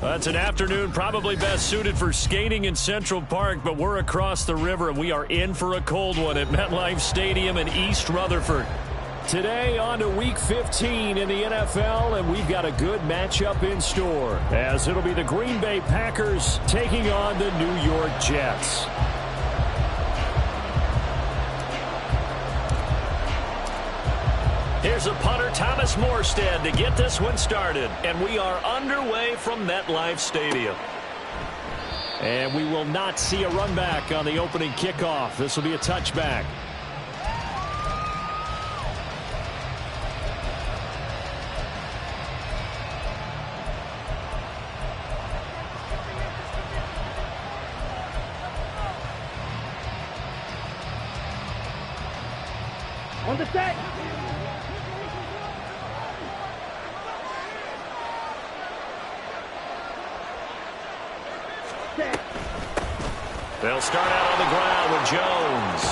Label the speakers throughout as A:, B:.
A: That's an afternoon probably best suited for skating in Central Park, but we're across the river, and we are in for a cold one at MetLife Stadium in East Rutherford. Today on to Week 15 in the NFL, and we've got a good matchup in store, as it'll be the Green Bay Packers taking on the New York Jets. Here's a punter, Thomas Morstead, to get this one started. And we are underway from MetLife Stadium. And we will not see a run back on the opening kickoff. This will be a touchback.
B: On the set.
A: They'll start out on the ground with Jones.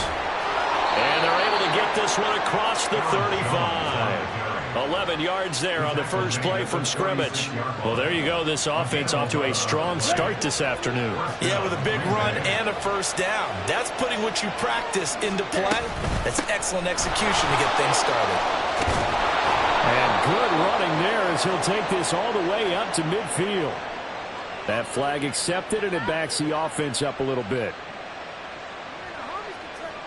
A: And they're able to get this one across the 35. 11 yards there on the first play from scrimmage. Well, there you go. This offense off to a strong start this afternoon.
C: Yeah, with a big run and a first down. That's putting what you practice into play. That's excellent execution to get things started.
A: And good running there as he'll take this all the way up to midfield. That flag accepted, and it backs the offense up a little bit.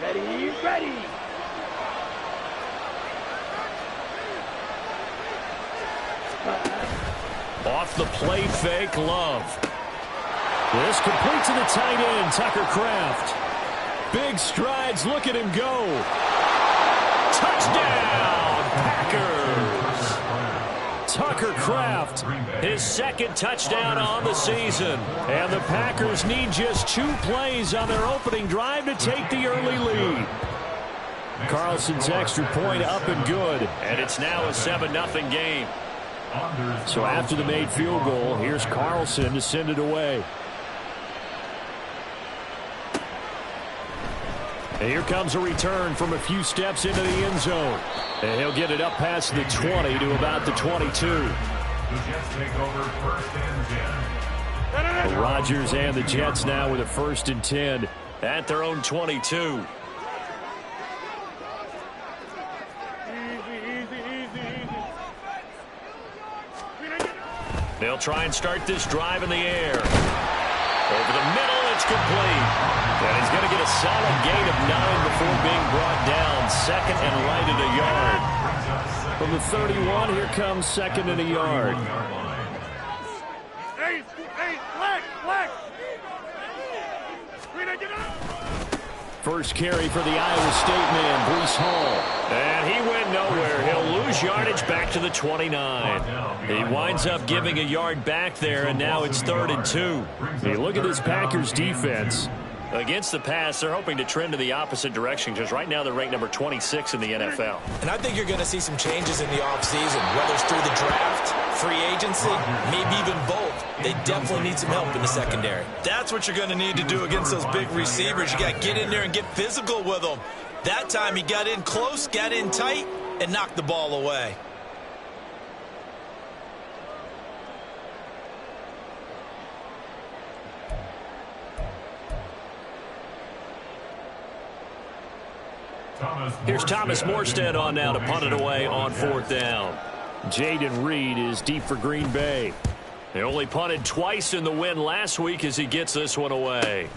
B: Ready, ready.
A: Off the play fake, Love. This complete to the tight end, Tucker Kraft. Big strides, look at him go. Touchdown, Packers. Tucker Kraft, his second touchdown on the season. And the Packers need just 2 plays on their opening drive to take the early lead. Carlson's extra point up and good. And it's now a 7-0 game. So after the made field goal, here's Carlson to send it away. And here comes a return from a few steps into the end zone. And he'll get it up past the 20 to about the 22. Rodgers and the Jets now with a 1st and 10 at their own 22. They'll try and start this drive in the air. Over the middle, it's complete. And he's going to get a solid gain of 9 before being brought down. 2nd and right at a yard. From the 31, here comes 2nd and a yard.
B: Hey, flag.
A: First carry for the Iowa State man, Breece Hall. And he went nowhere. He'll lose yardage back to the 29. He winds up giving a yard back there, and now it's 3rd and 2. Hey, look at this Packers defense. Against the pass, they're hoping to trend in the opposite direction because right now they're ranked number 26 in the NFL.
C: And I think you're going to see some changes in the offseason, whether it's through the draft, free agency, maybe even both. They definitely need some help in the secondary. That's what you're going to need to do against those big receivers. You got to get in there and get physical with them. That time he got in close, got in tight, and knocked the ball away.
A: Here's Thomas Morstead on now to punt it away on 4th down. Jaden Reed is deep for Green Bay. They only punted twice in the win last week as he gets this one away.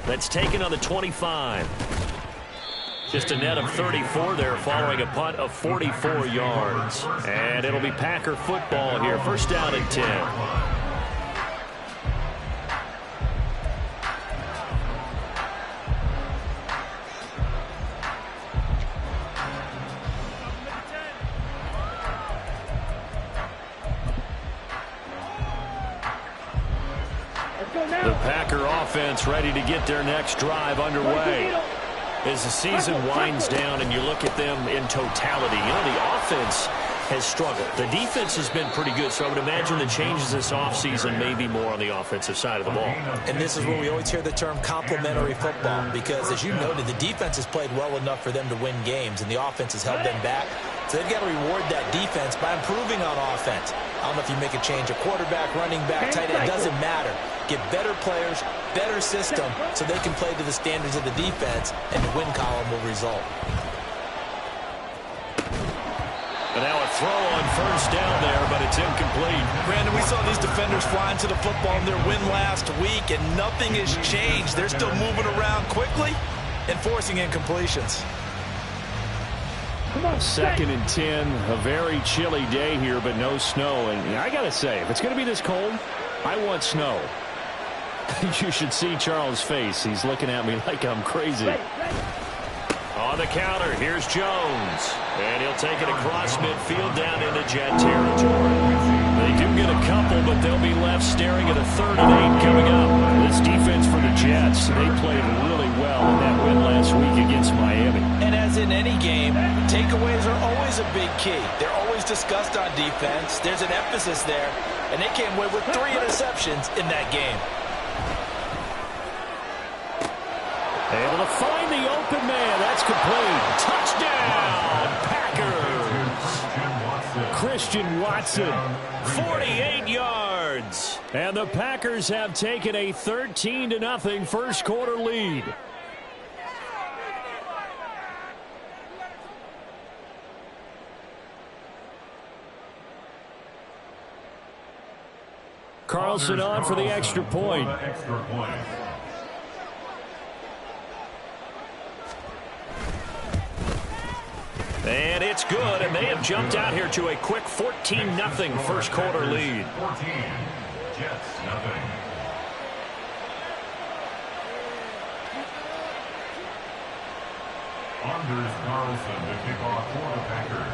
A: That's taken on the 25. Just a net of 34 there following a punt of 44 yards. And it'll be Packer football here. 1st down and 10. The Packer offense ready to get their next drive underway. As the season winds down and you look at them in totality, you know, the offense has struggled. The defense has been pretty good, so I would imagine the changes this offseason may be more on the offensive side of the ball.
C: And this is where we always hear the term complementary football, because as you noted, the defense has played well enough for them to win games, and the offense has held them back. So they've got to reward that defense by improving on offense. I don't know if you make a change, a quarterback, running back, tight end, doesn't matter. Get better players, better system, so they can play to the standards of the defense, and the win column will result.
A: And now a throw on first down there, but it's incomplete.
C: Brandon, we saw these defenders flying to the football in their win last week, and nothing has changed. They're still moving around quickly and forcing incompletions.
A: 2nd and 10, a very chilly day here, but no snow. And I got to say, if it's going to be this cold, I want snow. You should see Charles' face. He's looking at me like I'm crazy. On the counter, here's Jones. And he'll take it across midfield down into Jet territory. They do get a couple, but they'll be left staring at a 3rd and 8 coming up. This defense for the Jets, they played really well in that win last week against Miami.
C: And as in any game, takeaways are always a big key. They're always discussed on defense. There's an emphasis there, and they came away with 3 interceptions in that game.
A: Able to find the open man. That's complete. Touchdown, Packers. Christian Watson, 48 yards. And the Packers have taken a 13-0 first quarter lead. Carlson on for the extra point. And it's good, and they have jumped out here to a quick 14-0 first quarter lead.
D: 14, Jets, nothing. Anders Carlson to kick off for the Packers.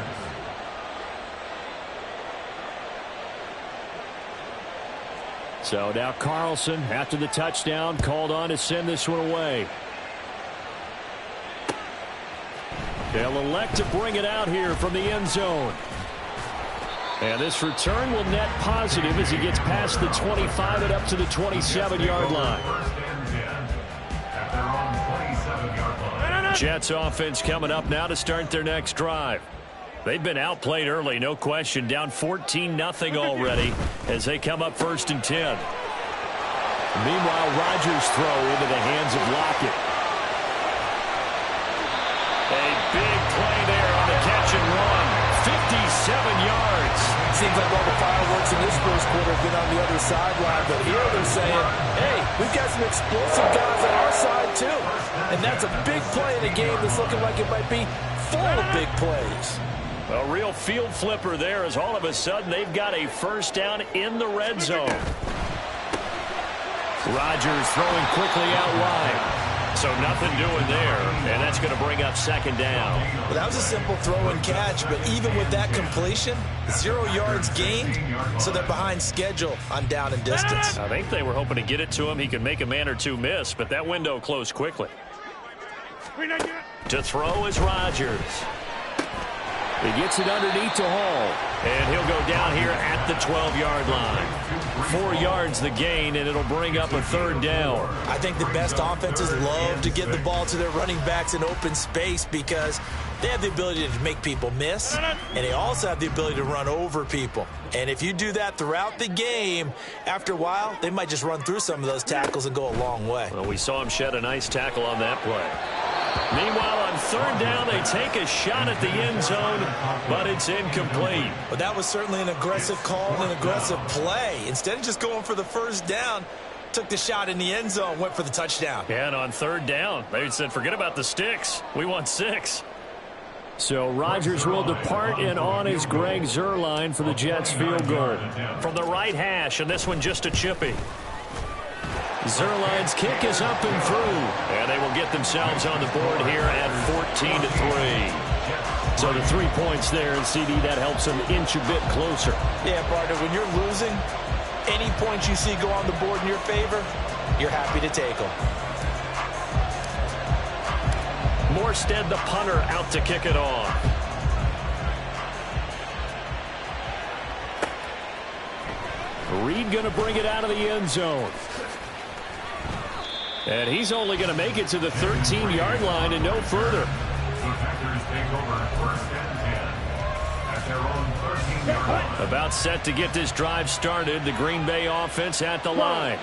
A: So now Carlson, after the touchdown, called on to send this one away. They'll elect to bring it out here from the end zone. And this return will net positive as he gets past the 25 and up to the 27-yard line. Jets offense coming up now to start their next drive. They've been outplayed early, no question, down 14-0 already as they come up 1st and 10. Meanwhile, Rodgers' throw into the hands of Lockett. A big play there on the catch and run. 57 yards.
C: Seems like all the fireworks in this first quarter have been on the other sideline, but here they're saying, hey, we've got some explosive guys on our side too. And that's a big play in a game that's looking like it might be full of big plays.
A: A real field flipper there as all of a sudden they've got a first down in the red zone. Rodgers throwing quickly out wide. So nothing doing there, and that's going to bring up 2nd down.
C: Well, that was a simple throw and catch, but even with that completion, 0 yards gained, so they're behind schedule on down and distance.
A: I think they were hoping to get it to him. He could make a man or two miss, but that window closed quickly. To throw is Rodgers. He gets it underneath to Hall, and he'll go down here at the 12-yard line. 4 yards the gain, and it'll bring up a 3rd down.
C: I think the best offenses love to get the ball to their running backs in open space because they have the ability to make people miss, and they also have the ability to run over people. And if you do that throughout the game, after a while, they might just run through some of those tackles and go a long way.
A: Well, we saw him shed a nice tackle on that play. Meanwhile, on 3rd down, they take a shot at the end zone, but it's incomplete.
C: But that was certainly an aggressive call and an aggressive play. Instead of just going for the first down, took the shot in the end zone, went for the touchdown.
A: Yeah, and on 3rd down, they said, forget about the sticks. We want 6. So Rodgers will depart, and on is Greg Zuerlein for the Jets field goal. From the right hash, and this one just a chippy. Zuerlein's kick is up and through, and they will get themselves on the board here at 14-3. So the 3 points there, and CD, that helps them inch a bit closer.
C: Yeah, partner, when you're losing, any points you see go on the board in your favor, you're happy to take them.
A: Morstead, the punter, out to kick it off. Reed going to bring it out of the end zone. And he's only going to make it to the 13-yard line and no further.
D: The Packers take over 1st and 10 at their own 13.
A: About set to get this drive started. The Green Bay offense at the line.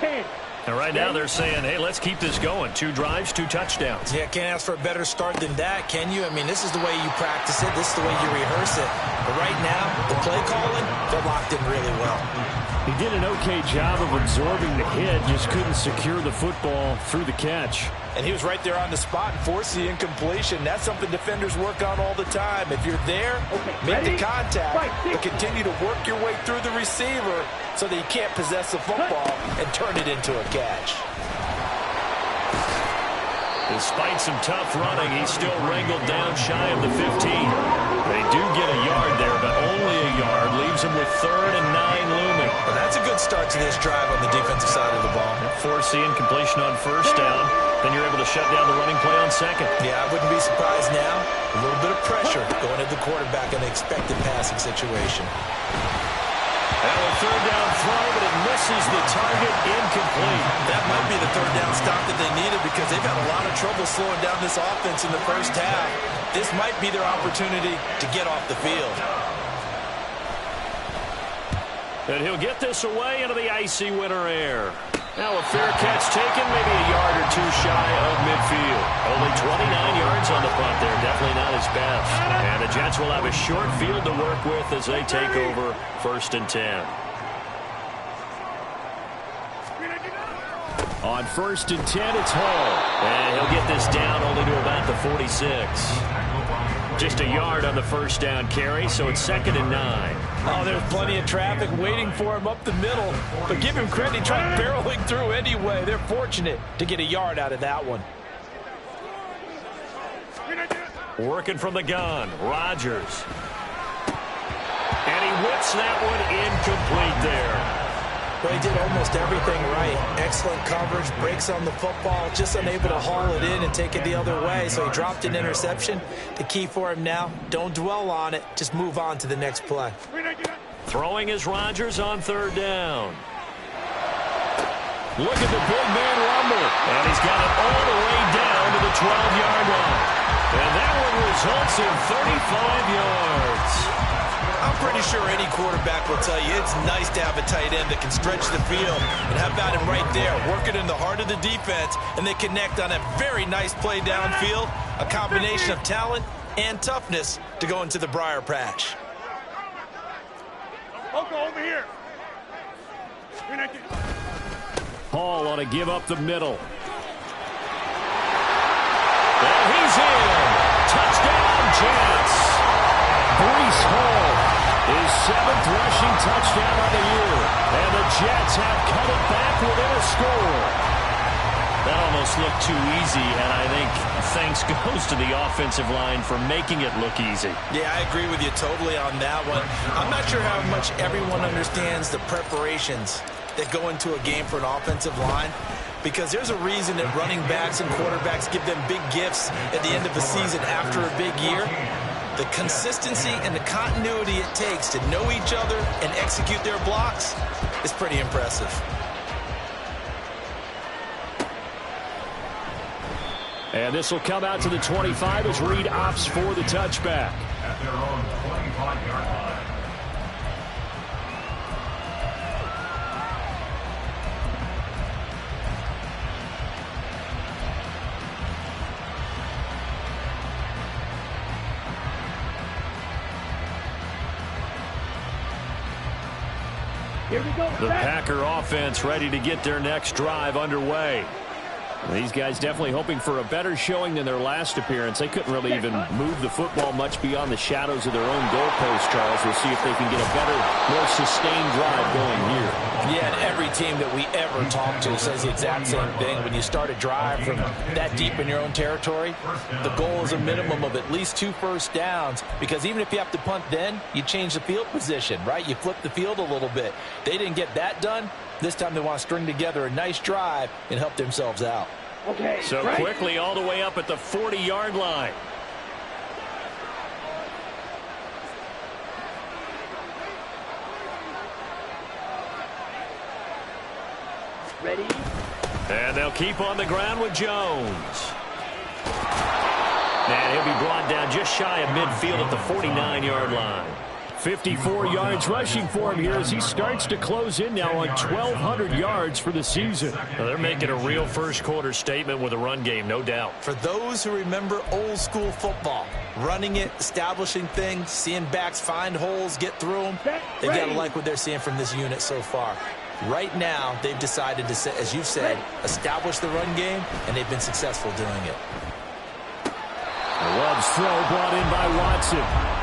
A: And right now they're saying, hey, let's keep this going. 2 drives, 2 touchdowns.
C: Yeah, can't ask for a better start than that, can you? I mean, this is the way you practice it. This is the way you rehearse it. But right now, the play calling, they're locked in really well.
A: He did an okay job of absorbing the hit, just couldn't secure the football through the catch.
C: And he was right there on the spot and forced the incompletion. That's something defenders work on all the time. If you're there, make the contact, but continue to work your way through the receiver so that you can't possess the football and turn it into a catch.
A: Despite some tough running, he's still wrangled down shy of the 15. They do get a yard there, but only a yard. Leaves him with 3rd and 9 looming.
C: Well, that's a good start to this drive on the defensive side of the ball.
A: Force the incompletion on 1st down. Then you're able to shut down the running play on 2nd.
C: Yeah, I wouldn't be surprised now. A little bit of pressure going at the quarterback in the expected passing situation.
A: And a 3rd down throw, but it misses the target, incomplete.
C: That might be the 3rd down stop that they needed because they've had a lot of trouble slowing down this offense in the first half. This might be their opportunity to get off the field.
A: And he'll get this away into the icy winter air. Now a fair catch taken, maybe a yard or 2 shy of midfield. Only 29 yards on the punt there, definitely not his best. And the Jets will have a short field to work with as they take over 1st and 10. On 1st and 10, it's Hall. And he'll get this down only to about the 46. Just a yard on the 1st down carry, so it's 2nd and 9.
C: Oh, there's plenty of traffic waiting for him up the middle. But give him credit, he tried barreling through anyway. They're fortunate to get a yard out of that one.
A: Working from the gun, Rodgers. And he whips that one incomplete there.
C: Well, he did almost everything right. Excellent coverage, breaks on the football, just unable to haul it in and take it the other way. So he dropped an interception. The key for him now, don't dwell on it. Just move on to the next play.
A: Throwing is Rodgers on 3rd down. Look at the big man rumble. And he's got it all the way down to the 12-yard line. And that one results in 35 yards.
C: I'm pretty sure any quarterback will tell you it's nice to have a tight end that can stretch the field. And how about him right there, working in the heart of the defense, and they connect on a very nice play downfield, a combination of talent and toughness to go into the briar patch.
B: Over here.
A: Hall ought to give up the middle. And he's in. Touchdown, Jets. Breece Hall, his 7th rushing touchdown of the year. And the Jets have cut it back within a score. That almost looked too easy, and I think thanks goes to the offensive line for making it look easy.
C: Yeah, I agree with you totally on that one. I'm not sure how much everyone understands the preparations that go into a game for an offensive line, because there's a reason that running backs and quarterbacks give them big gifts at the end of the season after a big year. The consistency and the continuity it takes to know each other and execute their blocks is pretty impressive.
A: And this will come out to the 25 as Reed opts for the touchback.
D: At their own 25-yard line.
B: Here we go.
A: The Packer offense ready to get their next drive underway. These guys definitely hoping for a better showing than their last appearance. They couldn't really even move the football much beyond the shadows of their own goalpost, Charles. We'll see if they can get a better, more sustained drive going here.
C: Yeah, and every team that we ever talk to says the exact same thing. When you start a drive from that deep in your own territory, the goal is a minimum of at least 2 first downs, because even if you have to punt then, you change the field position, right? You flip the field a little bit. They didn't get that done. This time they want to string together a nice drive and help themselves out.
B: Okay.
A: So
B: right.
A: quickly all the way up at the 40-yard line.
B: Ready?
A: And they'll keep on the ground with Jones. And he'll be brought down just shy of midfield at the 49-yard line. 54 yards rushing for him here as he starts to close in now on 1,200 yards for the season.
E: Well, they're making a real first-quarter statement with a run game, no doubt.
C: For those who remember old-school football, running it, establishing things, seeing backs find holes, get through them, they've got to like what they're seeing from this unit so far. Right now, they've decided to, as you've said, establish the run game, and they've been successful doing it.
A: Love's throw brought in by Watson.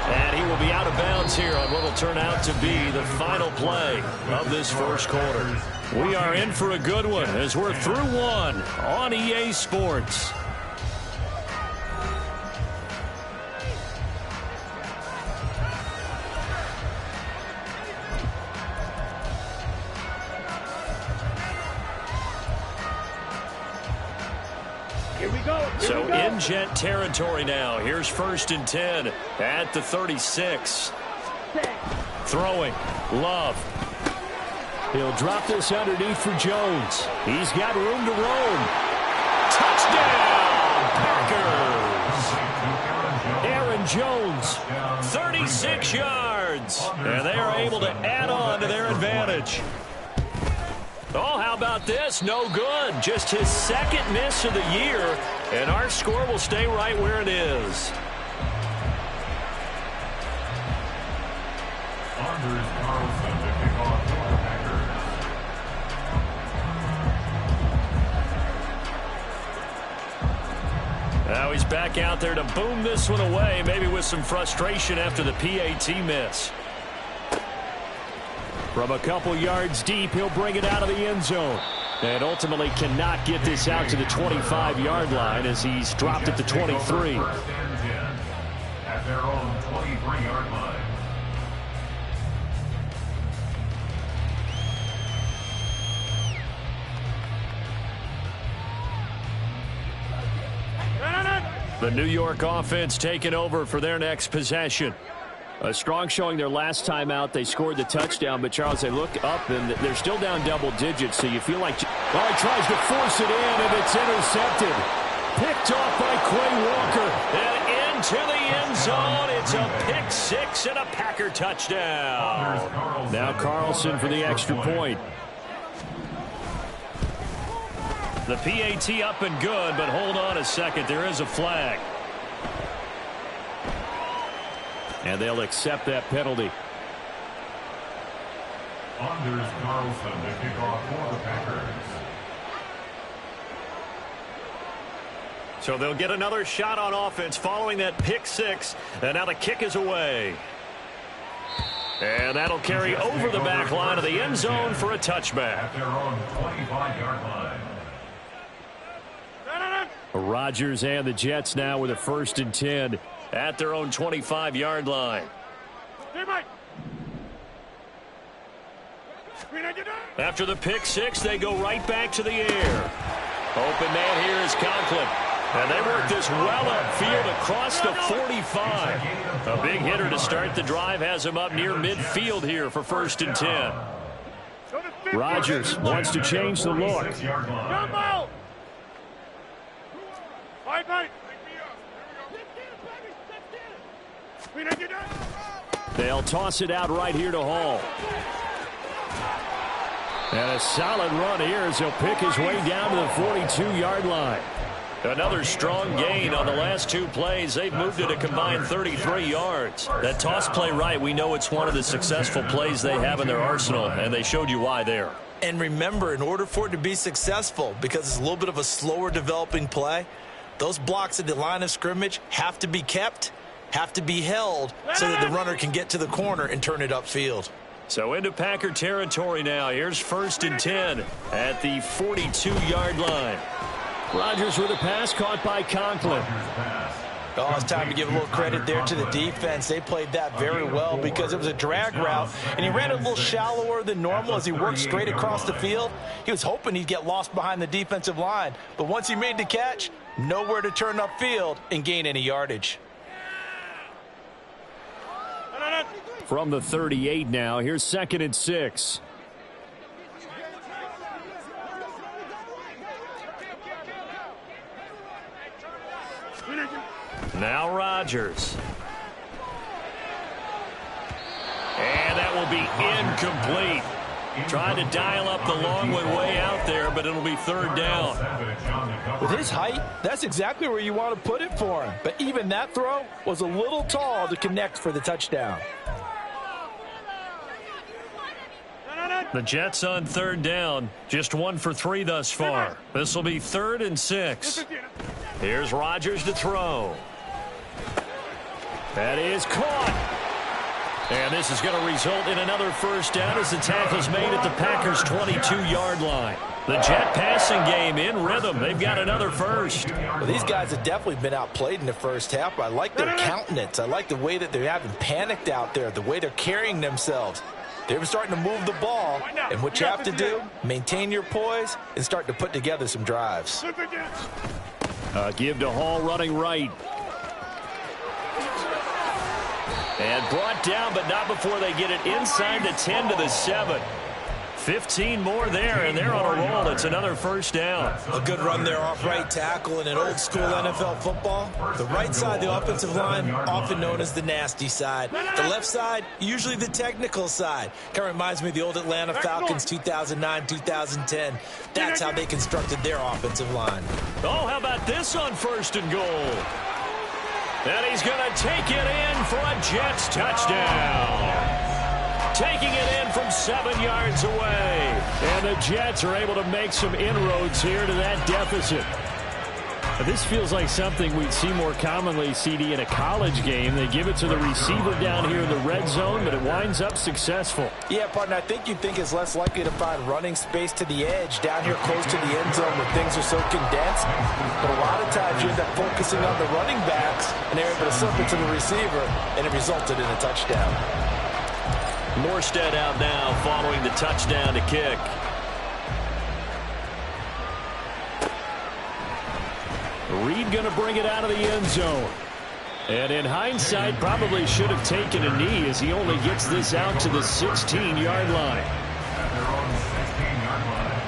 A: And he will be out of bounds here on what will turn out to be the final play of this first quarter. We are in for a good one as we're through one on EA Sports. So in Jet territory now. Here's 1st and 10 at the 36. Throwing. Love. He'll drop this underneath for Jones. He's got room to roam. Touchdown, Packers. Aaron Jones, 36 yards. And they are able to add on to their advantage. Oh, how about this? No good. Just his second miss of the year, and our score will stay right where it is. Now he's back out there to boom this one away, maybe with some frustration after the PAT miss. From a couple yards deep, he'll bring it out of the end zone. And ultimately cannot get this out to the 25-yard line as he's dropped at the 23.
D: At their own 23-yard line.
A: The New York offense taking over for their next possession. A strong showing their last time out. They scored the touchdown, but Charles, they look up and they're still down double digits, so you feel like, oh, he tries to force it in and it's intercepted. Picked off by Quay Walker and into the end zone. It's a pick six and a Packer touchdown. Now Carlson for the extra point. The PAT up and good, but hold on a second. There is a flag. And they'll accept that penalty.
D: Anders Carlson to kick off for the Packers.
A: So they'll get another shot on offense following that pick six. And now the kick is away. And that'll carry over the back line of the end zone for a touchback.
D: At their own 25-yard line.
A: Rodgers and the Jets now with a 1st and 10 at their own 25-yard line. After the pick six, they go right back to the air. Open man here is Conklin. And they work this well upfield across the 45. A big hitter to start the drive has him up near midfield here for 1st and 10. Rodgers wants to change the look. They'll toss it out right here to Hall. And a solid run here as he'll pick his way down to the 42-yard line. Another strong gain on the last two plays. They've moved it a combined 33 yards. That toss play right, we know it's one of the successful plays they have in their arsenal, and they showed you why there.
C: And remember, in order for it to be successful, because it's a little bit of a slower developing play, those blocks at the line of scrimmage have to be kept, have to be held, so that the runner can get to the corner and turn it upfield.
A: So into Packer territory now. Here's 1st and 10 at the 42-yard line. Rodgers with a pass caught by Conklin.
C: Oh, it's time to give a little credit there to the defense. They played that very well because it was a drag route, and he ran a little shallower than normal as he worked straight across the field. He was hoping he'd get lost behind the defensive line, but once he made the catch, nowhere to turn upfield and gain any yardage.
A: From the 38 now, here's 2nd and 6. Now Rodgers. be incomplete. Trying to dial up the long one way out there, but it'll be third down.
C: With his height, that's exactly where you want to put it for him. But even that throw was a little tall to connect for the touchdown.
A: The Jets on third down. Just 1 for 3 thus far. This will be 3rd and 6. Here's Rodgers to throw. That is caught. And this is going to result in another first down as the tackle's made at the Packers' 22-yard line. The Jet passing game in rhythm. They've got another first.
C: Well, these guys have definitely been outplayed in the first half. I like their countenance. I like the way that they haven't panicked out there, the way they're carrying themselves. They're starting to move the ball, and what you have to do, maintain your poise and start to put together some drives.
A: Give to Hall running right. And brought down, but not before they get it inside the 10 to the 7. 15 more there, and they're on a roll. It's another first down.
C: A good run there off right tackle in an old-school NFL football. The right side, the offensive line, often known as the nasty side. The left side, usually the technical side. Kind of reminds me of the old Atlanta Falcons 2009, 2010. That's how they constructed their offensive line.
A: Oh, how about this on 1st and goal? And he's going to take it in for a Jets touchdown. Taking it in from 7 yards away. And the Jets are able to make some inroads here to that deficit. This feels like something we'd see more commonly, CD, in a college game. They give it to the receiver down here in the red zone, but it winds up successful.
C: Yeah, partner, I think you'd think it's less likely to find running space to the edge down here close to the end zone where things are so condensed. But a lot of times you end up focusing on the running backs, and they're able to slip it to the receiver, and it resulted in a touchdown.
A: Morstead out now following the touchdown to kick. Reed going to bring it out of the end zone. And in hindsight, probably should have taken a knee as he only gets this out to the 16-yard line.
D: At their own 16-yard line.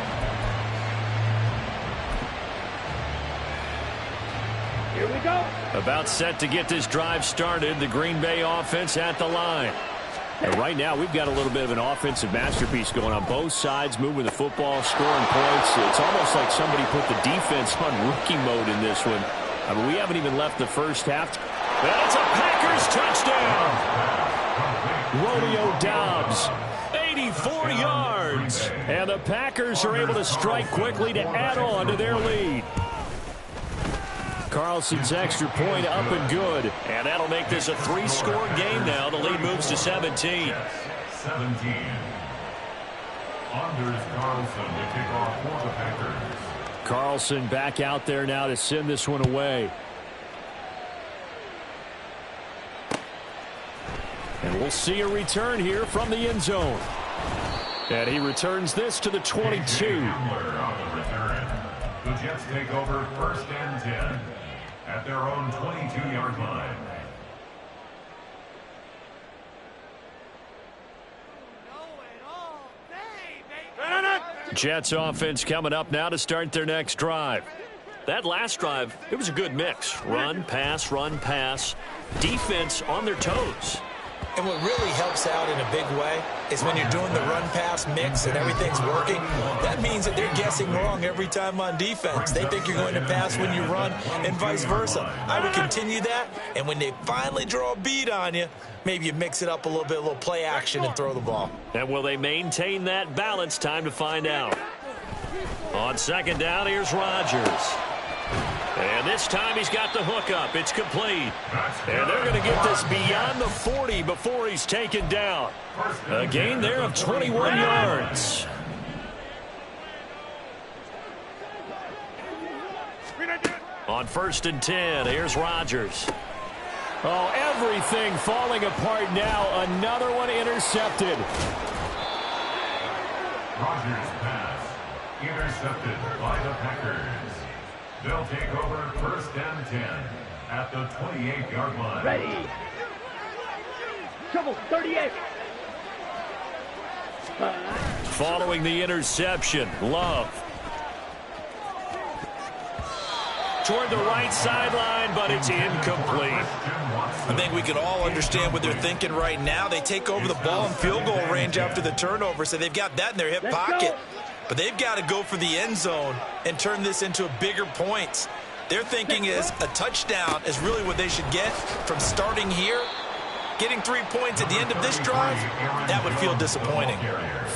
B: Here we go.
A: About set to get this drive started. The Green Bay offense at the line. And right now, we've got a little bit of an offensive masterpiece going on both sides, moving the football, scoring points. It's almost like somebody put the defense on rookie mode in this one. I mean, we haven't even left the first half. That's a Packers touchdown. Rodeo Dobbs, 84 yards. And the Packers are able to strike quickly to add on to their lead. Carlson's extra point up and good. And that'll make this a 3-score game now. The lead moves to 17.
D: 17. Anders Carlson to kick off for the Packers.
A: Carlson back out there now to send this one away. And we'll see a return here from the end zone. And he returns this to the 22.
D: On the return. The Jets take over 1st and 10 at their own 22-yard line.
A: Jets offense coming up now to start their next drive. That last drive, it was a good mix. Run, pass, defense on their toes.
C: And what really helps out in a big way is when you're doing the run-pass mix and everything's working, that means that they're guessing wrong every time on defense. They think you're going to pass when you run and vice versa. I would continue that, and when they finally draw a beat on you, maybe you mix it up a little play action and throw the ball.
A: And will they maintain that balance? Time to find out. On 2nd down, here's Rodgers. And this time he's got the hook up. It's complete. And they're going to get this beyond the 40 before he's taken down. A gain there of 21 yards. On 1st and 10, here's Rodgers. Oh, everything falling apart now. Another one intercepted.
D: Rodgers' pass intercepted by the Packers. They'll take over 1st and 10 at the 28-yard line.
B: Ready. Trouble, 38.
A: Following the interception, Love. toward the right sideline, but it's incomplete.
C: I think we can all understand what they're thinking right now. They take over the ball in field goal range after the turnover, so they've got that in their hip pocket. But they've got to go for the end zone and turn this into a bigger point. Their thinking is a touchdown is really what they should get from starting here. Getting 3 points at the end of this drive, that would feel disappointing.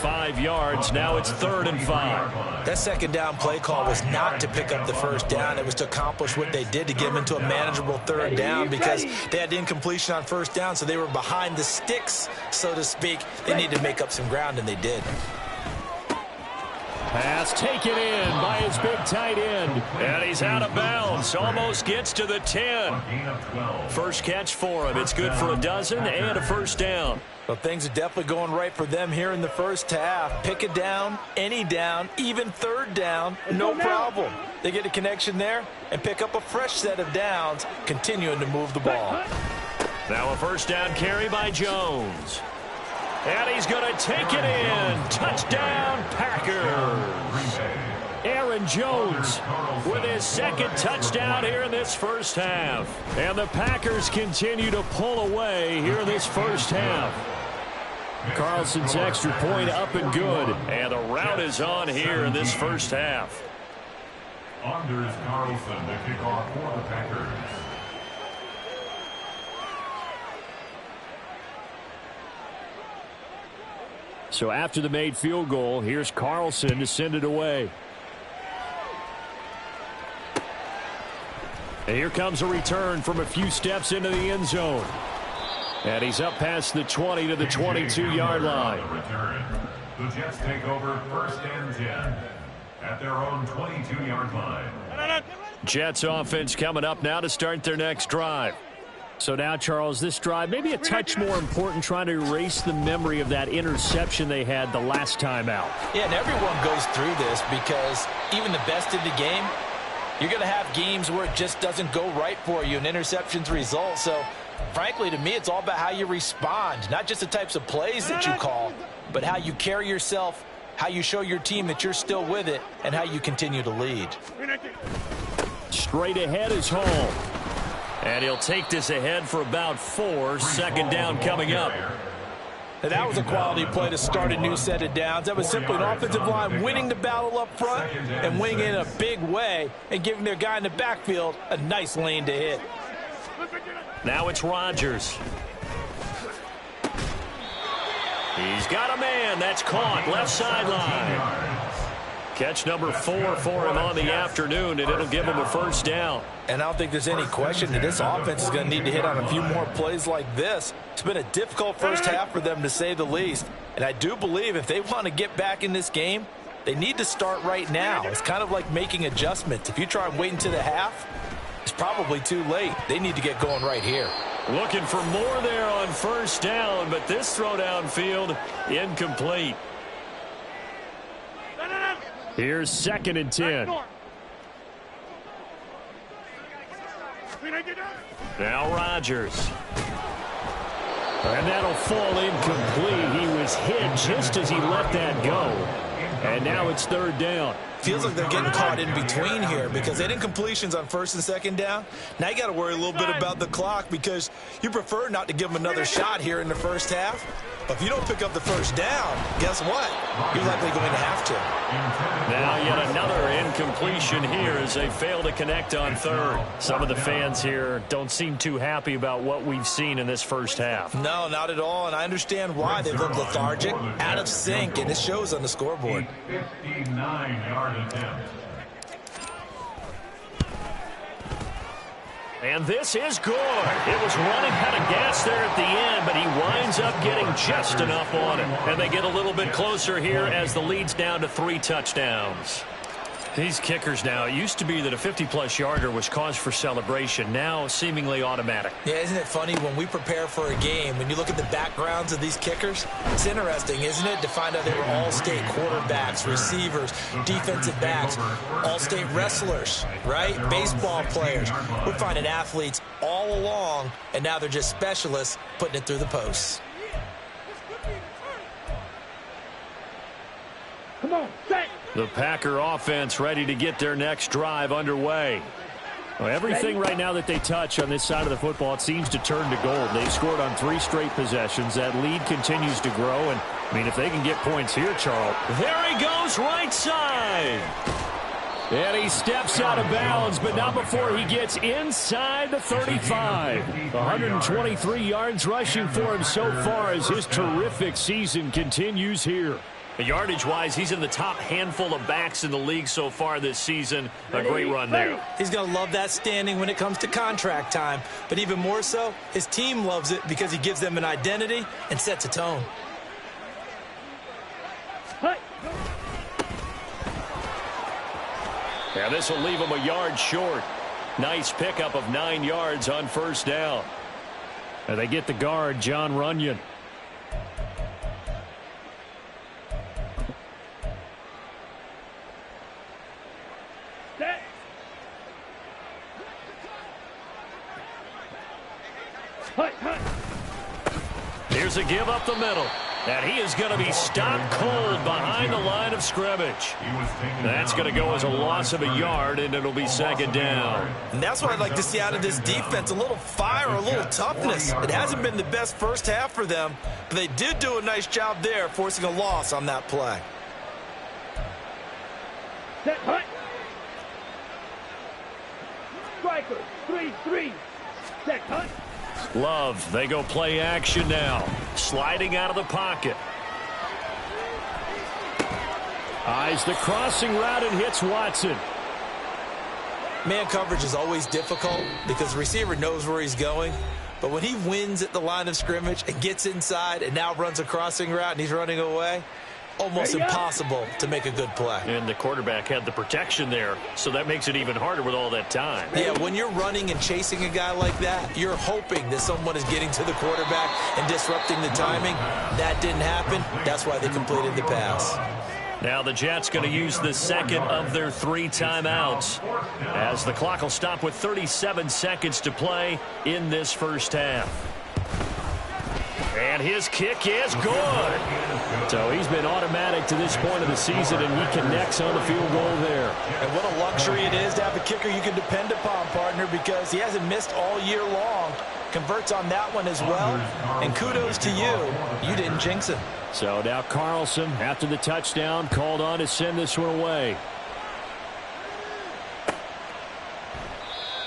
A: 5 yards, now it's 3rd and 5.
C: That second down play call was not to pick up the first down. It was to accomplish what they did to get them into a manageable 3rd down because they had incompletion on first down, so they were behind the sticks, so to speak. They needed to make up some ground, and they did.
A: Pass taken in by his big tight end. And he's out of bounds. Almost gets to the 10. First catch for him. It's good for a dozen and a first down.
C: Well, things are definitely going right for them here in the first half. Pick a down, any down, even 3rd down, no problem. They get a connection there and pick up a fresh set of downs, continuing to move the ball.
A: Now a first down carry by Jones. And he's going to take it in. Touchdown, Packers. Aaron Jones with his second touchdown here in this first half. And the Packers continue to pull away here in this first half. Carlson's extra point up and good. And the route is on here in this first half.
D: Anders Carlson to kick off for the Packers.
A: So after the made field goal, here's Carlson to send it away. And here comes a return from a few steps into the end zone. And he's up past the 20 to the 22-yard line.
D: The Jets take over 1st and 10 at their own 22-yard line.
A: Jets offense coming up now to start their next drive. So now, Charles, this drive maybe a touch more important, trying to erase the memory of that interception they had the last time out.
C: Yeah, and everyone goes through this because even the best in the game, you're going to have games where it just doesn't go right for you and interceptions result. So, frankly, to me, it's all about how you respond, not just the types of plays that you call, but how you carry yourself, how you show your team that you're still with it, and how you continue to lead.
A: Straight ahead is home. And he'll take this ahead for about 4. Second down coming up.
C: And that was a quality play to start a new set of downs. That was simply an offensive line winning the battle up front and winning in a big way and giving their guy in the backfield a nice lane to hit.
A: Now it's Rodgers. He's got a man. That's caught. Left sideline. Catch number 4 for him on the afternoon, and it'll give him a first down.
C: And I don't think there's any question that this offense is going to need to hit on a few more plays like this. It's been a difficult first half for them, to say the least. And I do believe if they want to get back in this game, they need to start right now. It's kind of like making adjustments. If you try and wait until the half, it's probably too late. They need to get going right here.
A: Looking for more there on first down, but this throw downfield incomplete. Here's 2nd and 10. Now Rodgers. And that'll fall incomplete. He was hit just as he let that go. And now it's 3rd down.
C: Feels like they're getting caught in between here because they had incompletions on 1st and 2nd down. Now you got to worry a little bit about the clock because you prefer not to give them another shot here in the first half. But if you don't pick up the first down, guess what? You're likely going to have to.
A: Now yet another incompletion here as they fail to connect on 3rd. Some of the fans here don't seem too happy about what we've seen in this first half.
C: No, not at all, and I understand why. They've looked lethargic, out of sync, and it shows on the scoreboard.
D: 59-yard attempt.
A: And this is good. It was running out of gas there at the end, but he winds up getting just enough on it. And they get a little bit closer here as the lead's down to 3 touchdowns. These kickers now, it used to be that a 50-plus yarder was cause for celebration. Now seemingly automatic.
C: Yeah, isn't it funny when we prepare for a game, when you look at the backgrounds of these kickers, it's interesting, isn't it, to find out they were all-state quarterbacks, receivers, defensive backs, all-state wrestlers, right? Baseball players. We're finding athletes all along, and now they're just specialists putting it through the posts.
B: Come on, set.
A: The Packer offense ready to get their next drive underway. Well, everything right now that they touch on this side of the football, it seems to turn to gold. They've scored on 3 straight possessions. That lead continues to grow. And, I mean, if they can get points here, Charles. There he goes, right side. And he steps out of bounds, but not before he gets inside the 35. 123 yards rushing for him so far as his terrific season continues here. Yardage-wise, he's in the top handful of backs in the league so far this season. A great run there.
C: He's going to love that standing when it comes to contract time. But even more so, his team loves it because he gives them an identity and sets a tone.
A: Yeah, this will leave him a yard short. Nice pickup of 9 yards on first down. And they get the guard, John Runyon. Here's a give up the middle. And he is going to be stopped cold behind the line of scrimmage. That's going to go as a loss of a yard, and it'll be second down.
C: And that's what I'd like to see out of this defense, a little fire, a little toughness. It hasn't been the best first half for them, but they did do a nice job there, forcing a loss on that play.
B: Set, hut. Striker, 3-3. Set, hut.
A: Love, they go play action now. Sliding out of the pocket. Eyes the crossing route and hits Watson.
C: Man coverage is always difficult because the receiver knows where he's going. But when he wins at the line of scrimmage and gets inside and now runs a crossing route and he's running away, almost impossible to make a good play.
A: And the quarterback had the protection there, so that makes it even harder with all that time.
C: Yeah, when you're running and chasing a guy like that, you're hoping that someone is getting to the quarterback and disrupting the timing. That didn't happen. That's why they completed the pass.
A: Now the Jets going to use the second of their 3 timeouts as the clock will stop with 37 seconds to play in this first half. And his kick is good. So he's been automatic to this point of the season, and he connects on the field goal there.
C: And what a luxury it is to have a kicker you can depend upon, partner, because he hasn't missed all year long. Converts on that one as well. And kudos to you. You didn't jinx him.
A: So now Carlson, after the touchdown, called on to send this one away.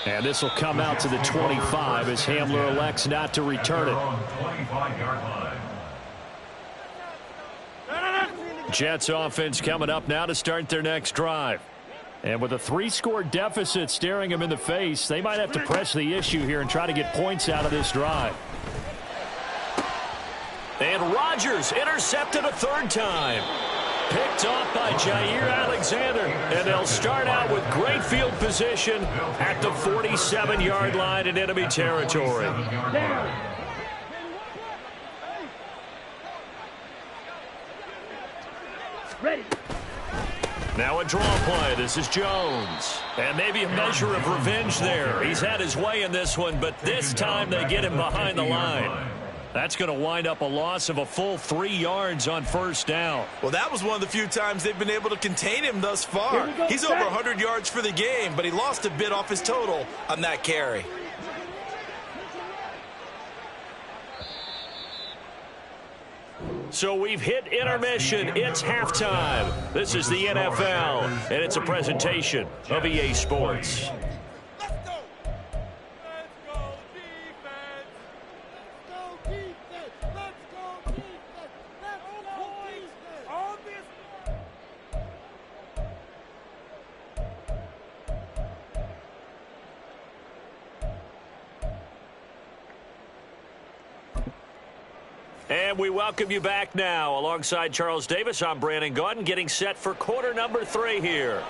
A: And this will come out to the 25 as Hamler elects not to return it. Jets offense coming up now to start their next drive. And with a 3-score deficit staring them in the face, they might have to press the issue here and try to get points out of this drive. And Rodgers intercepted a 3rd time. Picked off by Jair Alexander. And they'll start out with great field position at the 47-yard line in enemy territory.
B: Ready.
A: Now a draw play. This is Jones. And maybe a measure of revenge there. He's had his way in this one, but this time they get him behind the line. That's going to wind up a loss of a full 3 yards on first down.
C: Well, that was one of the few times they've been able to contain him thus far. He's over 100 yards for the game, but he lost a bit off his total on that carry.
A: So we've hit intermission. It's halftime. This is the NFL, and it's a presentation of EA Sports. And we welcome you back now. Alongside Charles Davis, I'm Brandon Gaudin, getting set for quarter number 3 here.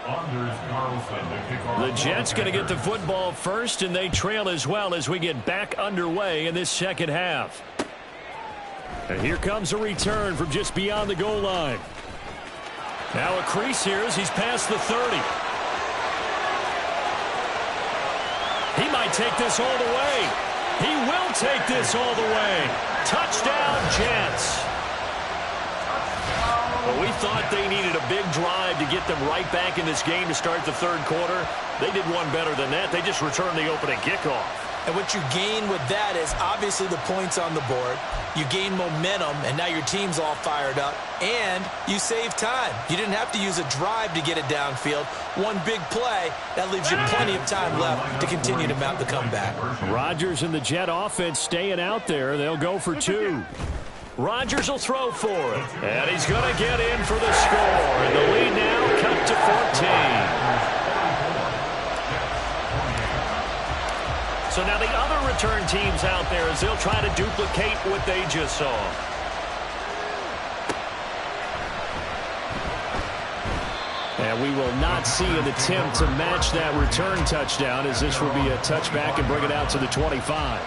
A: The Jets going to get the football first, and they trail as well as we get back underway in this second half. And here comes a return from just beyond the goal line. Now a crease here as he's past the 30. He might take this all the way. He will take this all the way. Touchdown, Jets. But we thought they needed a big drive to get them right back in this game to start the third quarter. They did one better than that. They just returned the opening kickoff.
C: And what you gain with that is obviously the points on the board. You gain momentum, and now your team's all fired up. And you save time. You didn't have to use a drive to get it downfield. One big play, that leaves you plenty of time left to continue to mount the comeback.
A: Rodgers and the Jet offense staying out there. They'll go for two. Rodgers will throw for it. And he's going to get in for the score. And the lead now cut to 14. So now the other return teams out there as they'll try to duplicate what they just saw. And we will not see an attempt to match that return touchdown, as this will be a touchback and bring it out to the 25.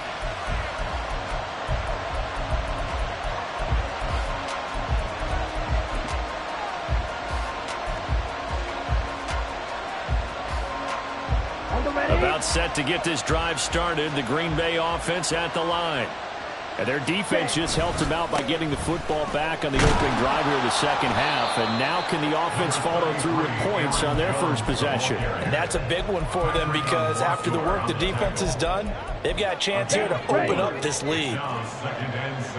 A: About set to get this drive started. The Green Bay offense at the line. And their defense just helped them out by getting the football back on the opening drive here in the second half. And now can the offense follow through with points on their first possession?
C: And that's a big one for them because after the work the defense has done, they've got a chance here to open up this lead.
D: Second and 6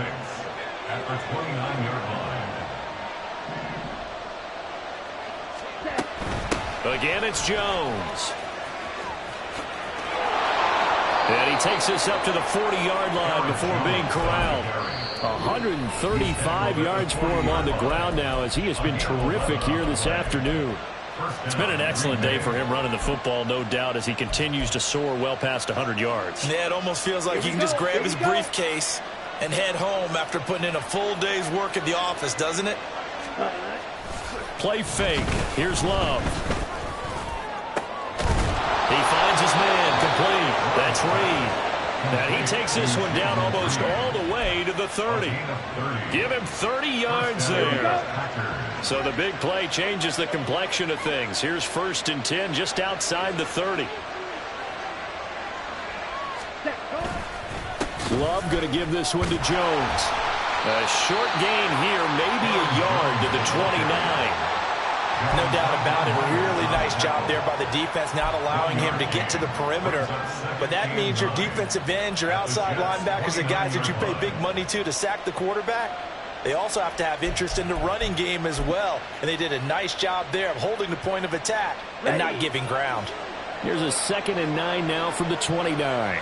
D: at the 29-yard line.
A: Again, it's Jones. And he takes this up to the 40-yard line before being corralled. 135 yards for him on the ground now as he has been terrific here this afternoon. It's been an excellent day for him running the football, no doubt, as he continues to soar well past 100 yards.
C: Yeah, it almost feels like he can just grab his briefcase and head home after putting in a full day's work at the office, doesn't it?
A: Play fake. Here's Love. He finds his man complete. That's Reed. And he takes this one down almost all the way to the 30. Give him 30 yards there. So the big play changes the complexion of things. Here's 1st and 10 just outside the 30. Love going to give this one to Jones. A short gain here, maybe a yard to the 29.
C: No doubt about it. Really nice job there by the defense, not allowing him to get to the perimeter. But that means your defensive ends, your outside linebackers, the guys that you pay big money to sack the quarterback, they also have to have interest in the running game as well. And they did a nice job there of holding the point of attack and not giving ground.
A: Here's a 2nd and 9 now from the 29.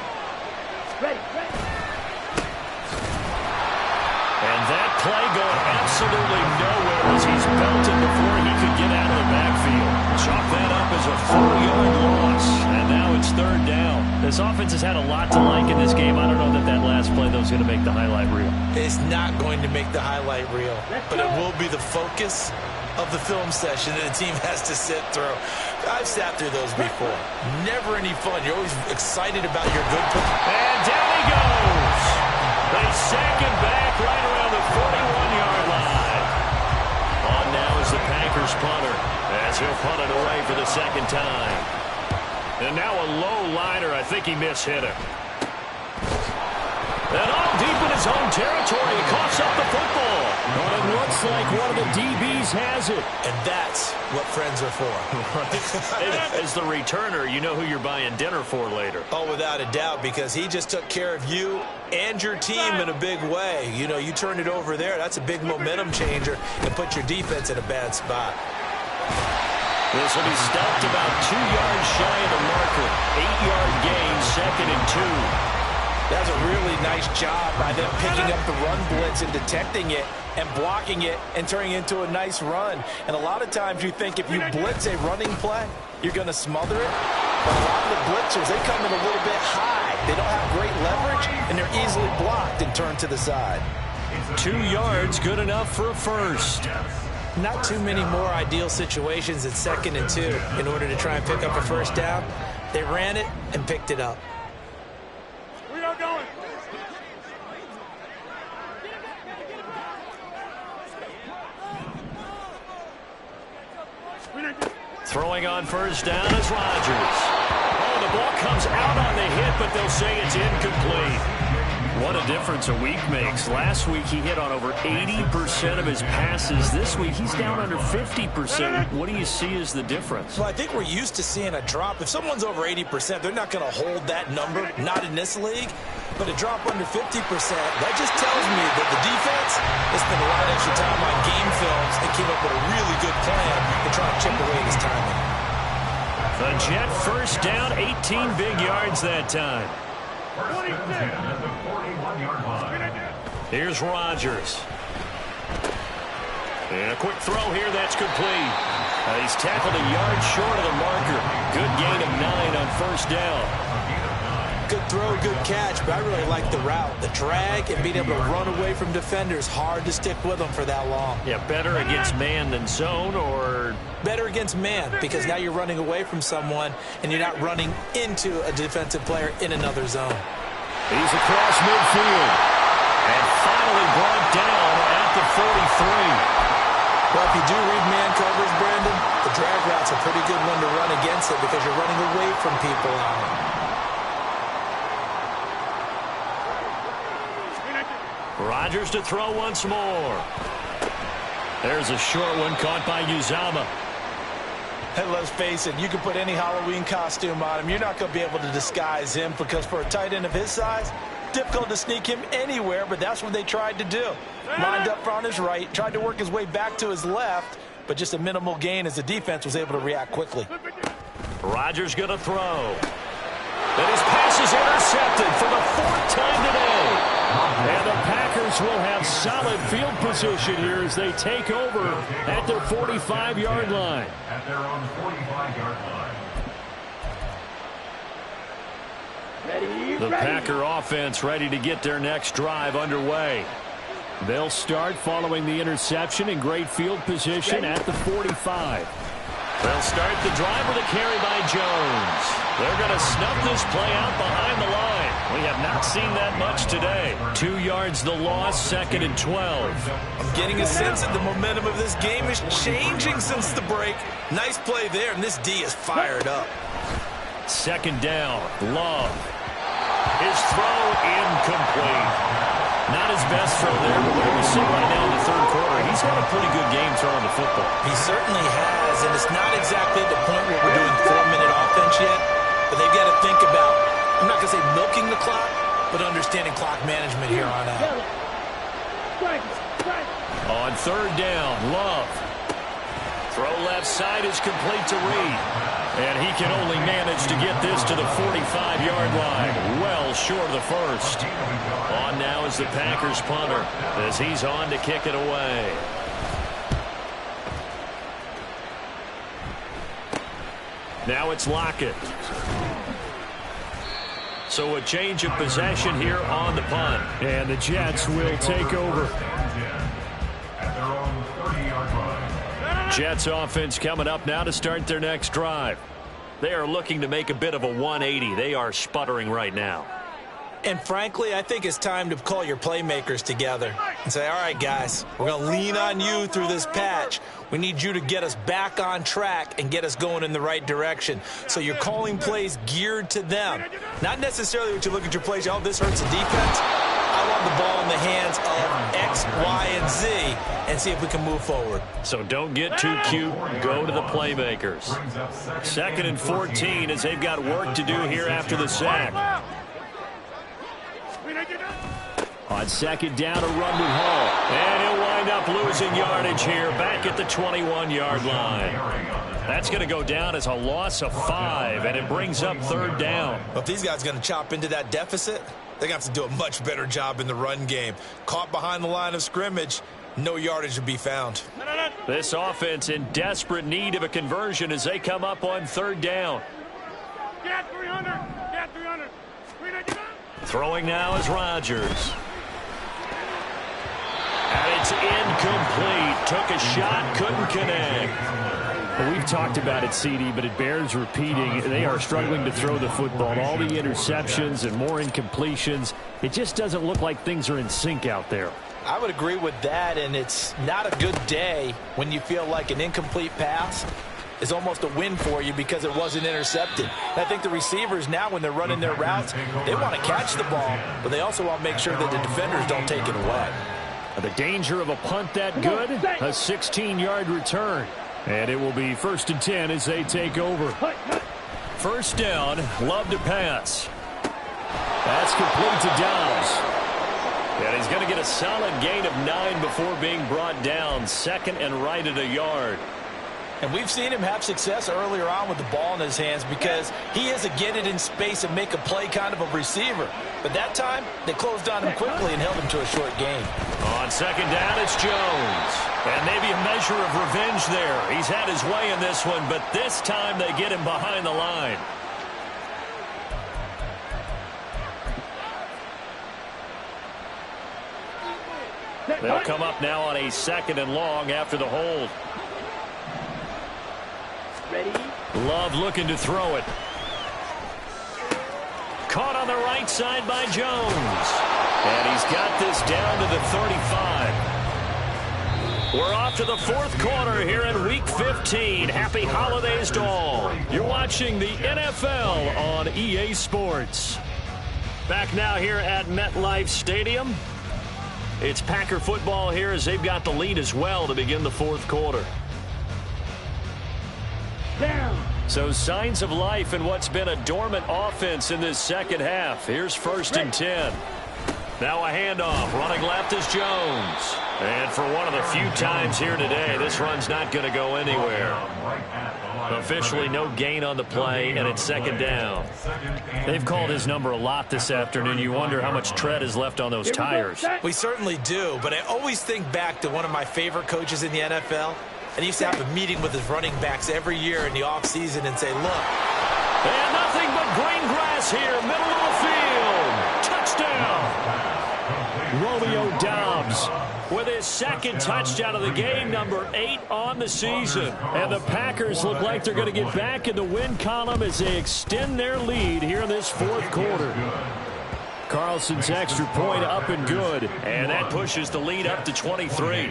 A: And that play going absolutely nowhere as he's belted before he could get out of the backfield. Chalk that up as a 4-yard loss. And now it's 3rd down. This offense has had a lot to like in this game. I don't know that that last play, though, is going to make the highlight reel.
C: It's not going to make the highlight reel, but it will be the focus of the film session that a team has to sit through. I've sat through those before. Never any fun. You're always excited about your good play.
A: And down he goes. They sack him back right around the 41-yard line. On now is the Packers punter as he'll punt it away for the 2nd time. And now a low liner. I think he mishit it. And all deep in his own territory, he coughs up the football. But it looks like one of the DBs has it.
C: And that's what friends are for.
A: As the returner, you know who you're buying dinner for later.
C: Oh, without a doubt, because he just took care of you and your team in a big way. You know, you turned it over there. That's a big momentum changer and put your defense in a bad spot.
A: This will be stopped about 2 yards shy of the marker. 8-yard gain, 2nd and 2.
C: That's a really nice job by them picking up the run blitz and detecting it and blocking it and turning it into a nice run. And a lot of times you think if you blitz a running play, you're going to smother it. But a lot of the blitzers, they come in a little bit high. They don't have great leverage, and they're easily blocked and turned to the side.
A: 2 yards, good enough for a first.
C: Not too many more ideal situations at 2nd and 2 in order to try and pick up a first down. They ran it and picked it up.
A: Throwing on first down is Rodgers. Oh, the ball comes out on the hit, but they'll say it's incomplete. What a difference a week makes. Last week he hit on over 80% of his passes. This week he's down under 50%. What do you see as the difference?
C: Well, I think we're used to seeing a drop. If someone's over 80%, they're not going to hold that number, not in this league. But a drop under 50%, that just tells me that the defense has spent a lot of extra time on game films and came up with a really good plan to try and chip away his timing.
A: The Jet first down, 18 big yards that time. Here's Rodgers. And a quick throw here, that's complete. He's tackled a yard short of the marker. Good gain of 9 on first down.
C: Good throw, good catch, but I really like the route. The drag and being able to run away from defenders, hard to stick with them for that long.
A: Yeah, better against man than zone, or?
C: Better against man, because now you're running away from someone and you're not running into a defensive player in another zone.
A: He's across midfield. And finally brought down at the 43.
C: Well, if you do read man coverage, Brandon, the drag route's a pretty good one to run against it because you're running away from people on it.
A: Rodgers to throw once more. There's a short one caught by Uzama.
C: And let's face it, you can put any Halloween costume on him. You're not going to be able to disguise him because for a tight end of his size, difficult to sneak him anywhere, but that's what they tried to do. Lined up on his right, tried to work his way back to his left, but just a minimal gain as the defense was able to react quickly.
A: Rodgers going to throw. And his pass is intercepted for the 4th time today. And the Packers will have solid field position here as they take over at their 45-yard line.
D: At their own 45-yard line.
A: The Packer offense ready to get their next drive underway. They'll start following the interception in great field position at the 45. They'll start the drive with a carry by Jones. They're going to snuff this play out behind the line. We have not seen that much today. 2 yards the loss, 2nd and 12.
C: I'm getting a sense that the momentum of this game is changing since the break. Nice play there, and this D is fired up.
A: 2nd down, Love. His throw incomplete. Not his best throw there, but where we sit right now in the 3rd quarter, he's had a pretty good game throwing the football.
C: He certainly has, and it's not exactly at the point where we're doing 4-minute offense yet, but they've got to think about, I'm not going to say milking the clock, but understanding clock management here on out.
A: On 3rd down, Love. Throw left side is complete to Reed. And he can only manage to get this to the 45-yard line. Well short of the 1st. On now is the Packers punter as he's on to kick it away. Now it's Lockett. So a change of possession here on the punt. And the Jets will take over.
D: At their own 30-yard line.
A: Jets offense coming up now to start their next drive. They are looking to make a bit of a 180. They are sputtering right now.
C: And frankly, I think it's time to call your playmakers together and say, all right, guys, we're going to lean on you through this patch. We need you to get us back on track and get us going in the right direction. So you're calling plays geared to them. Not necessarily what you look at your plays, oh, this hurts the defense. I want the ball in the hands of X, Y, and Z and see if we can move forward.
A: So don't get too cute. Go to the playmakers. 2nd and 14 as they've got work to do here after the sack. On 2nd down, a run with Hall. And he'll wind up losing yardage here back at the 21-yard line. That's going to go down as a loss of 5, and it brings up 3rd down.
C: If these guys are going to chop into that deficit, they're going to have to do a much better job in the run game. Caught behind the line of scrimmage, no yardage to be found.
A: This offense in desperate need of a conversion as they come up on 3rd down.
B: Get 300. Get 300.
A: Throwing now is Rodgers. And it's incomplete. Took a shot, couldn't connect. Well, we've talked about it, CD, but it bears repeating. They are struggling to throw the football. All the interceptions and more incompletions. It just doesn't look like things are in sync out there.
C: I would agree with that, and it's not a good day when you feel like an incomplete pass is almost a win for you because it wasn't intercepted. And I think the receivers now, when they're running their routes, they want to catch the ball, but they also want to make sure that the defenders don't take it away.
A: The danger of a punt that good, a 16-yard return. And it will be 1st and 10 as they take over. First down, Love to pass. That's complete to Dobbs. And he's going to get a solid gain of 9 before being brought down. 2nd and right at a yard.
C: And we've seen him have success earlier on with the ball in his hands because he is a get it in space and make a play kind of a receiver. But that time, they closed on him quickly and held him to a short gain.
A: On 2nd down, it's Jones. And maybe a measure of revenge there. He's had his way in this one, but this time they get him behind the line. They'll come up now on a 2nd and long after the hold.
B: Ready?
A: Love looking to throw it. Caught on the right side by Jones. And he's got this down to the 35. We're off to the 4th quarter here in Week 15. Happy holidays to all. You're watching the NFL on EA Sports. Back now here at MetLife Stadium. It's Packer football here as they've got the lead as well to begin the 4th quarter.
B: Down.
A: So signs of life in what's been a dormant offense in this second half. Here's 1st and 10. Now a handoff. Running left is Jones. And for one of the few times here today, this run's not going to go anywhere. Officially no gain on the play, and it's 2nd down. They've called his number a lot this afternoon. You wonder how much tread is left on those tires.
C: We certainly do, but I always think back to one of my favorite coaches in the NFL. And he used to have a meeting with his running backs every year in the offseason and say, look.
A: And nothing but green grass here, middle of the field. Touchdown. Romeo Dobbs with his 2nd touchdown of the game, number 8 on the season. And the Packers look like they're going to get back in the win column as they extend their lead here in this 4th quarter. Carlson's extra point up and good. And that pushes the lead up to 23.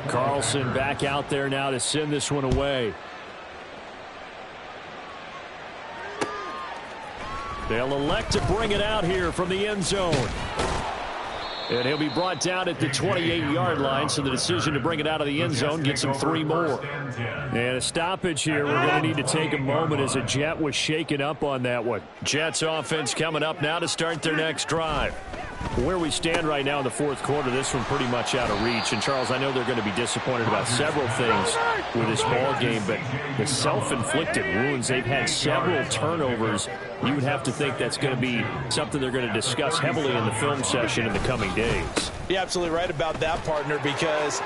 A: Carlson back out there now to send this one away. They'll elect to bring it out here from the end zone. And he'll be brought down at the 28-yard line, so the decision to bring it out of the end zone gets him 3 more. And a stoppage here. We're going to need to take a moment as a Jet was shaken up on that one. Jets offense coming up now to start their next drive. Where we stand right now in the 4th quarter, this one pretty much out of reach. And, Charles, I know they're going to be disappointed about several things with this ball game, but the self-inflicted wounds, they've had several turnovers. You would have to think that's going to be something they're going to discuss heavily in the film session in the coming days.
C: You're absolutely right about that, partner, because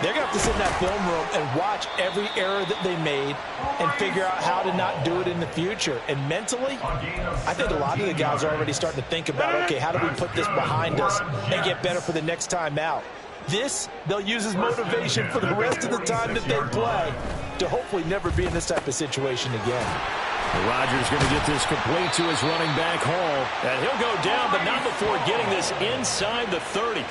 C: they're going to have to sit in that film room and watch every error that they made and figure out how to not do it in the future. And mentally, I think a lot of the guys are already starting to think about, okay, how do we put this behind us and get better for the next time out? This, they'll use as motivation for the rest of the time that they play to hopefully never be in this type of situation again.
A: Rodgers going to get this complete to his running back Hall. And he'll go down, but not before getting this inside the 30.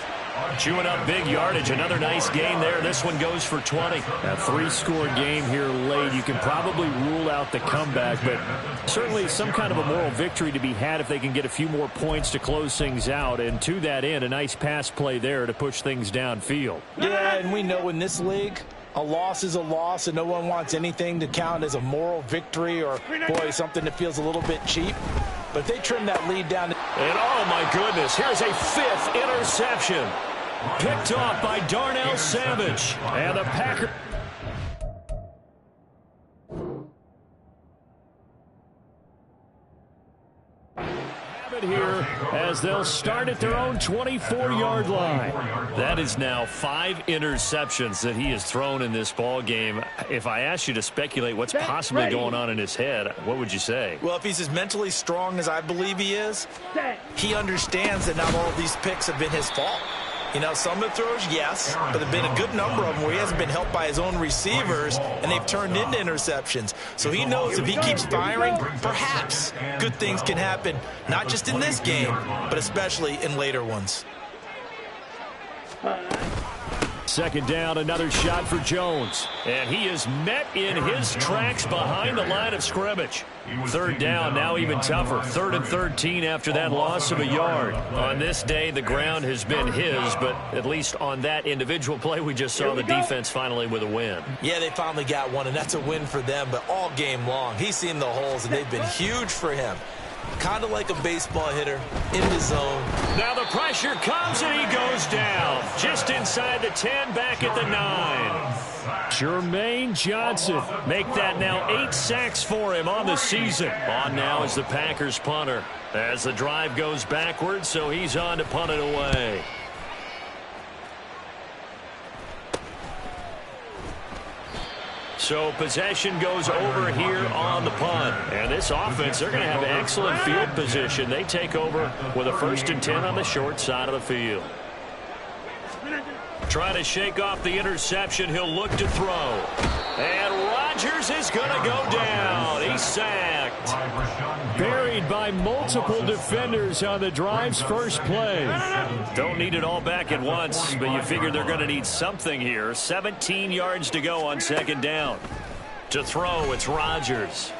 A: Chewing up big yardage. Another nice gain there. This one goes for 20. A 3-score game here late. You can probably rule out the comeback, but certainly some kind of a moral victory to be had if they can get a few more points to close things out. And to that end, a nice pass play there to push things downfield.
C: Yeah, and we know in this league, a loss is a loss, and no one wants anything to count as a moral victory or, boy, something that feels a little bit cheap. But if they trim that lead down.
A: And, oh, my goodness, here's a 5th interception. Picked off by Darnell Savage. And the Packers. Here as they'll start at their own 24-yard line. That is now 5 interceptions that he has thrown in this ball game. If I asked you to speculate what's possibly going on in his head, what would you say?
C: Well, if he's as mentally strong as I believe he is, he understands that not all of these picks have been his fault. You know, some of the throws, yes, but there have been a good number of them where he hasn't been helped by his own receivers, and they've turned into interceptions. So he knows if he keeps firing, perhaps good things can happen, not just in this game, but especially in later ones.
A: Second down, another shot for Jones. And he is met in his tracks behind the line of scrimmage. Third down, now even tougher. 3rd and 13 after that loss of a yard. On this day, the ground has been his, but at least on that individual play, we just saw the defense finally with a win.
C: Yeah, they finally got one, and that's a win for them, but all game long, he's seen the holes, and they've been huge for him. Kind of like a baseball hitter in the zone.
A: Now the pressure comes and he goes down. Just inside the 10, back at the 9. Jermaine Johnson. Make that now 8 sacks for him on the season. On now is the Packers punter. As the drive goes backwards, so he's on to punt it away. So possession goes over here on the punt. And this offense, they're going to have excellent field position. They take over with a 1st and 10 on the short side of the field. Trying to shake off the interception. He'll look to throw. And Rodgers is going to go down. He's sacked. Buried by multiple defenders on the drive's first play. Don't need it all back at once, but you figure they're going to need something here. 17 yards to go on 2nd down. To throw, it's Rodgers.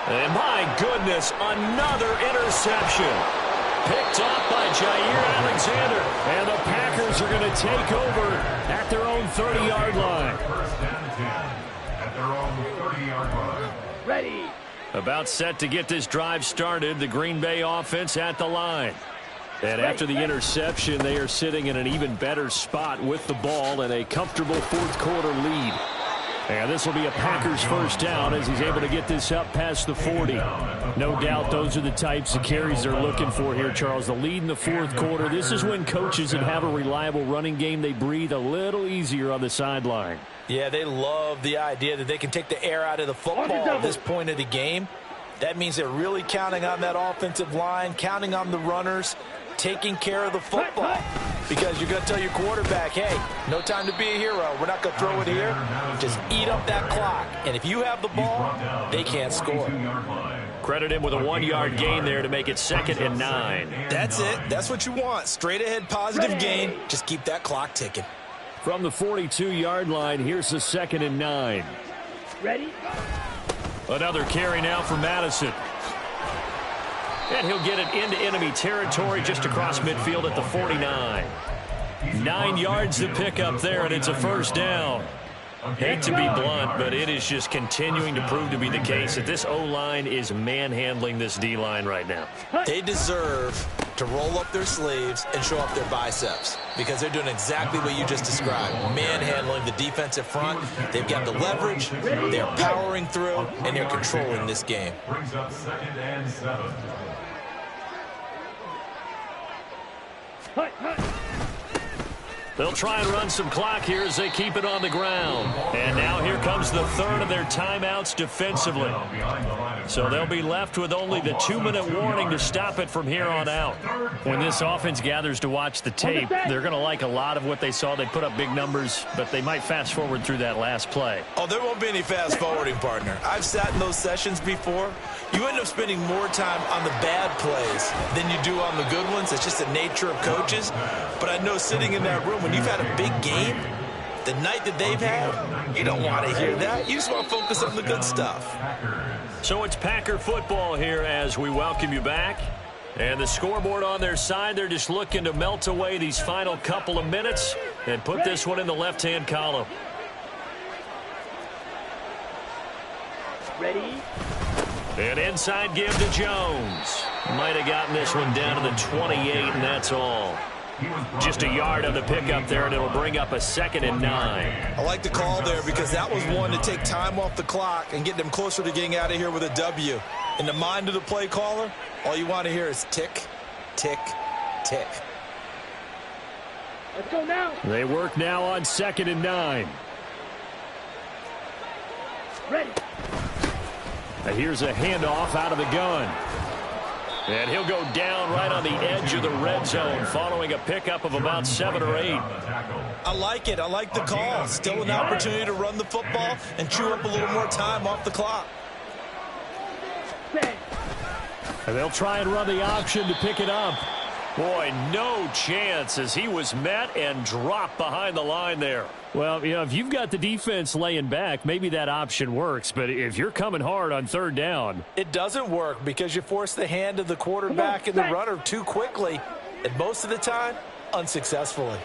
A: And my goodness, another interception. Picked off by Jair Alexander. And the Packers are going to take over at their own 30-yard line.
D: 1st and 10 at their own 30-yard line.
B: Ready.
A: About set to get this drive started, the Green Bay offense at the line. And after the interception, they are sitting in an even better spot with the ball and a comfortable 4th quarter lead. And this will be a Packers 1st down as he's able to get this up past the 40. No doubt those are the types of carries they're looking for here, Charles. The lead in the 4th quarter. This is when coaches that have a reliable running game, they breathe a little easier on the sideline.
C: Yeah, they love the idea that they can take the air out of the football at this point of the game. That means they're really counting on that offensive line, counting on the runners, taking care of the football. Because you're going to tell your quarterback, hey, no time to be a hero. We're not going to throw it here. Just eat up that clock. And if you have the ball, they can't score.
A: Credit him with a 1-yard gain there to make it 2nd and 9.
C: That's it. That's what you want. Straight ahead positive gain. Just keep that clock ticking.
A: From the 42-yard line, here's the 2nd and 9.
B: Ready.
A: Another carry now for Madison. And he'll get it into enemy territory just across midfield at the 49. 9 yards to pick up there, and it's a 1st down. Hate to be blunt, but it is just continuing to prove to be the case that this O-line is manhandling this D-line right now.
C: They deserve to roll up their sleeves and show off their biceps because they're doing exactly what you just described, manhandling the defensive front. They've got the leverage, they're powering through, and they're controlling this game.
D: Brings up 2nd and 7.
A: They'll try and run some clock here as they keep it on the ground. And now here comes the 3rd of their timeouts defensively. So they'll be left with only the 2-minute warning to stop it from here on out. When this offense gathers to watch the tape, they're going to like a lot of what they saw. They put up big numbers, but they might fast forward through that last play.
C: Oh, there won't be any fast forwarding, partner. I've sat in those sessions before. You end up spending more time on the bad plays than you do on the good ones. It's just the nature of coaches. But I know sitting in that room, when you've had a big game, the night that they've had, you don't want to hear that. You just want to focus on the good stuff.
A: So it's Packer football here as we welcome you back. And the scoreboard on their side, they're just looking to melt away these final couple of minutes and put this one in the left-hand column.
B: Ready.
A: An inside give to Jones. Might have gotten this one down to the 28, and that's all. Just a yard on the pickup there, and it'll bring up a 2nd and 9.
C: I like the call there because that was one to take time off the clock and get them closer to getting out of here with a W. In the mind of the play caller, all you want to hear is tick, tick, tick.
B: Let's go now.
A: They work now on 2nd and 9.
B: Ready.
A: And here's a handoff out of the gun. And he'll go down right on the edge of the red zone following a pickup of about 7 or 8.
C: I like it. I like the call. Still an opportunity to run the football and chew up a little more time off the clock.
A: And they'll try and run the option to pick it up. Boy, no chance as he was met and dropped behind the line there. Well, if you've got the defense laying back, maybe that option works. But if you're coming hard on third down,
C: it doesn't work because you force the hand of the quarterback and the runner too quickly. And most of the time, unsuccessfully.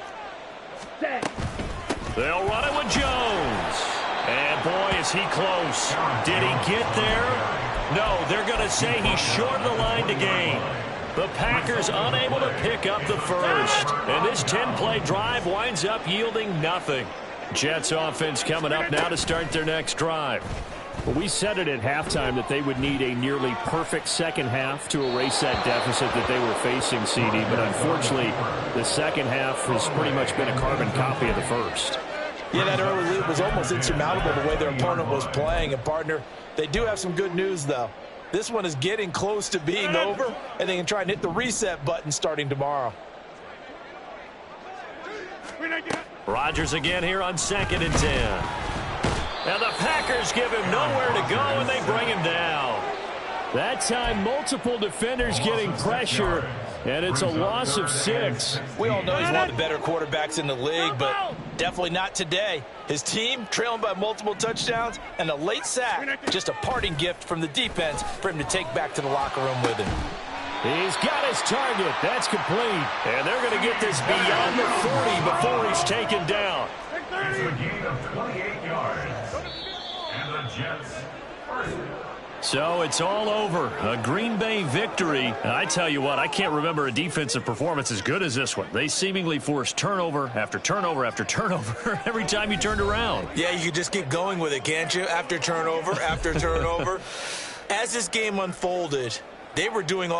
A: They'll run it with Jones. And boy, is he close. Did he get there? No, they're going to say he's short of the line to gain. The Packers unable to pick up the first. And this 10-play drive winds up yielding nothing. Jets offense coming up now to start their next drive. Well, we said it at halftime that they would need a nearly perfect second half to erase that deficit that they were facing, CD. But unfortunately, the second half has pretty much been a carbon copy of the first.
C: Yeah, that early lead was almost insurmountable the way their opponent was playing. And, partner, they do have some good news, though. This one is getting close to being over, and they can try and hit the reset button starting tomorrow.
A: Rodgers again here on 2nd and 10. And the Packers give him nowhere to go, and they bring him down. That time, multiple defenders getting pressure, and it's a loss of 6.
C: We all know he's one of the better quarterbacks in the league, but definitely not today. His team trailing by multiple touchdowns and a late sack, just a parting gift from the defense for him to take back to the locker room with him.
A: He's got his target. That's complete. And they're going to get this beyond the 40 before he's taken down.
D: It's a gain of 28 yards. And the Jets first.
A: So it's all over. A Green Bay victory. And I tell you what, I can't remember a defensive performance as good as this one. They seemingly forced turnover after turnover after turnover every time you turned around.
C: Yeah, you could just keep going with it, can't you? After turnover after turnover. As this game unfolded, they were doing all